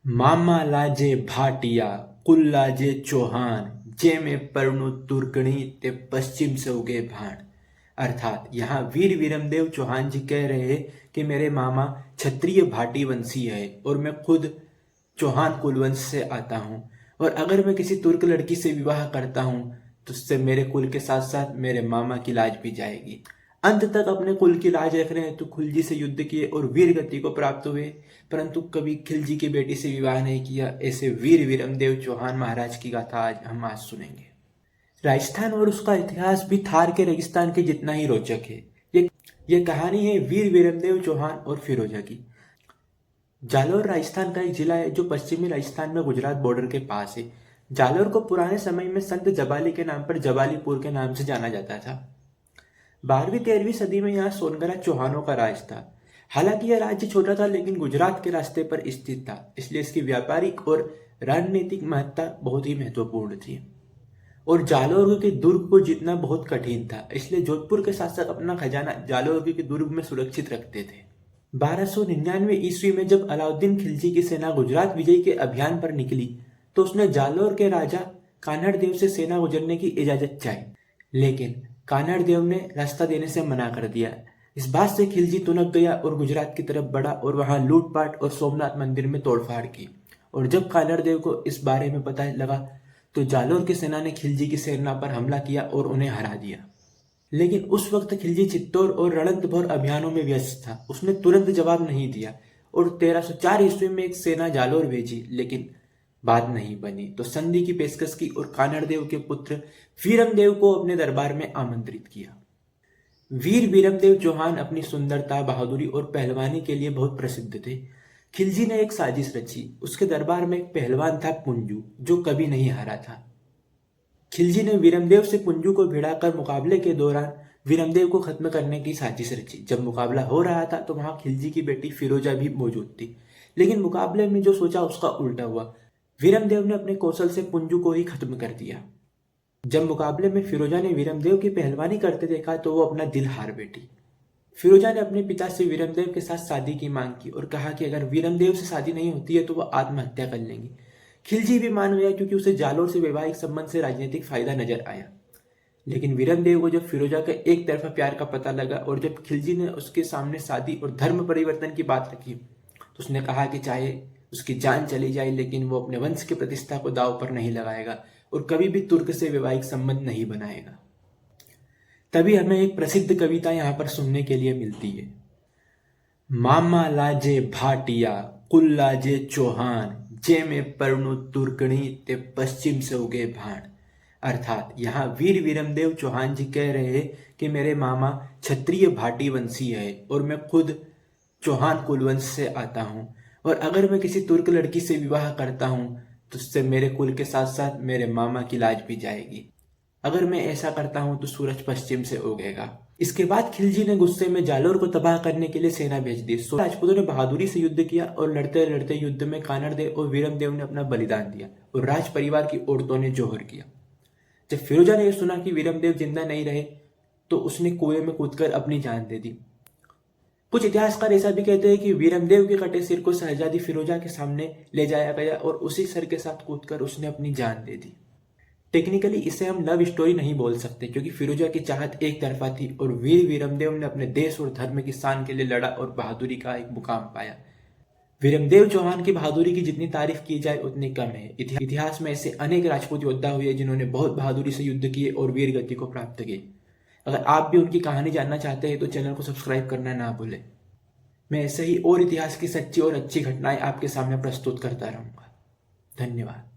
मामा लाजे भाटिया कुल्लाजे चौहान जे में परनु तुर्कणी ते पश्चिम से उगे भाण। अर्थात यहाँ वीर विरमदेव चौहान जी कह रहे हैं कि मेरे मामा क्षत्रिय भाटी वंशी है और मैं खुद चौहान कुलवंश से आता हूँ, और अगर मैं किसी तुर्क लड़की से विवाह करता हूँ तो उससे मेरे कुल के साथ साथ मेरे मामा की लाज भी जाएगी। अंत तक अपने कुल की लाज रखने हेतु खिलजी से युद्ध किए और वीर गति को प्राप्त हुए, परंतु कभी खिलजी की बेटी से विवाह नहीं किया। ऐसे वीर विरमदेव चौहान महाराज की गाथा आज सुनेंगे। राजस्थान और उसका इतिहास भी थार के रेगिस्तान के जितना ही रोचक है। ये कहानी है वीर विरमदेव चौहान और फिरोजा की। जालोर राजस्थान का एक जिला है जो पश्चिमी राजस्थान में गुजरात बॉर्डर के पास है। जालोर को पुराने समय में संत जबाली के नाम पर जबालीपुर के नाम से जाना जाता था। 12वीं-13वीं सदी में यहाँ सोनगरा चौहानों का राज था। हालांकि यह राज्य छोटा था लेकिन गुजरात के रास्ते पर स्थित था, इसलिए इसकी व्यापारिक और रणनीतिक महत्ता बहुत ही महत्वपूर्ण थी। और जालोर के दुर्ग को जीतना बहुत कठिन था, इसलिए जोधपुर के शासक अपना खजाना जालोर के दुर्ग में सुरक्षित रखते थे। 1299 ईस्वी में जब अलाउद्दीन खिलजी की सेना गुजरात विजय के अभियान पर निकली तो उसने जालोर के राजा कान्हड़ देव से सेना गुजरने की इजाजत चाही, लेकिन कान्हड़ देव ने रास्ता देने से मना कर दिया। इस बात से खिलजी तुनक गया और गुजरात की तरफ बढ़ा और वहां लूटपाट और सोमनाथ मंदिर में तोड़फाड़ की। और जब कान्हड़ देव को इस बारे में पता लगा तो जालोर की सेना ने खिलजी की सेना पर हमला किया और उन्हें हरा दिया। लेकिन उस वक्त खिलजी चित्तौड़ और रणथंभौर अभियानों में व्यस्त था। उसने तुरंत जवाब नहीं दिया और 1304 ईस्वी में एक सेना जालोर भेजी, लेकिन बात नहीं बनी तो संधि की पेशकश की और कान्हड़ देव के पुत्र वीरमदेव को अपने दरबार में आमंत्रित किया। वीर वीरमदेव चौहान अपनी सुंदरता, बहादुरी और पहलवानी के लिए बहुत प्रसिद्ध थे। खिलजी ने एक साजिश रची। उसके दरबार में एक पहलवान था पुंजू, जो कभी नहीं हारा था। खिलजी ने वीरमदेव से पुंजू को भिड़ाकर मुकाबले के दौरान वीरमदेव को खत्म करने की साजिश रची। जब मुकाबला हो रहा था तो वहां खिलजी की बेटी फिरोजा भी मौजूद थी, लेकिन मुकाबले में जो सोचा उसका उल्टा हुआ। वीरमदेव ने अपने कौशल से पुंजू को ही खत्म कर दिया। जब मुकाबले में फिरोजा ने वीरमदेव की पहलवानी करते देखा तो वो अपना दिल हार बैठी। फिरोजा ने अपने पिता से वीरमदेव के साथ शादी की मांग की और कहा कि अगर वीरमदेव से शादी नहीं होती है तो वो आत्महत्या कर लेंगे। खिलजी भी मान गया क्योंकि उसे जालोर से वैवाहिक संबंध से राजनीतिक फायदा नजर आया। लेकिन वीरमदेव को जब फिरोजा का एक तरफा प्यार का पता लगा और जब खिलजी ने उसके सामने शादी और धर्म परिवर्तन की बात रखी तो उसने कहा कि चाहे उसकी जान चली जाए लेकिन वो अपने वंश की प्रतिष्ठा को दांव पर नहीं लगाएगा और कभी भी तुर्क से वैवाहिक संबंध नहीं बनाएगा। तभी हमें एक प्रसिद्ध कविता यहाँ पर सुनने के लिए मिलती है। मामा लाजे भाटिया कुल्लाजे चौहान जे में परनु तुर्कणी ते पश्चिम से उगे भाण। अर्थात यहाँ वीर विरमदेव चौहान जी कह रहे हैं कि मेरे मामा क्षत्रिय भाटी वंशी है और मैं खुद चौहान कुलवंश से आता हूँ, और अगर मैं किसी तुर्क लड़की से विवाह करता हूँ तो उससे मेरे कुल के साथ साथ मेरे मामा की लाज भी जाएगी। अगर मैं ऐसा करता हूँ तो सूरज पश्चिम से उगेगा। इसके बाद खिलजी ने गुस्से में जालोर को तबाह करने के लिए सेना भेज दी। राजपूतों ने बहादुरी से युद्ध किया और लड़ते लड़ते युद्ध में कान्हड़ देव और वीरमदेव ने अपना बलिदान दिया और राज परिवार की औरतों ने जौहर किया। जब फिरोजा ने यह सुना कि वीरमदेव जिंदा नहीं रहे तो उसने कुएं में कूदकर अपनी जान दे दी। कुछ इतिहासकार ऐसा भी कहते हैं कि वीरमदेव के कटे सिर को शहजादी फिरोजा के सामने ले जाया गया और उसी सर के साथ कूदकर उसने अपनी जान दे दी। टेक्निकली इसे हम लव स्टोरी नहीं बोल सकते क्योंकि फिरोजा की चाहत एक तरफा थी और वीर विरमदेव ने अपने देश और धर्म की शान के लिए लड़ा और बहादुरी का एक मुकाम पाया। विरमदेव चौहान की बहादुरी की जितनी तारीफ की जाए उतनी कम है। इतिहास में ऐसे अनेक राजपूत योद्धा हुए जिन्होंने बहुत बहादुरी से युद्ध किए और वीर गति को प्राप्त किए। अगर आप भी उनकी कहानी जानना चाहते हैं तो चैनल को सब्सक्राइब करना ना भूलें। मैं ऐसे ही और इतिहास की सच्ची और अच्छी घटनाएं आपके सामने प्रस्तुत करता रहूंगा। धन्यवाद।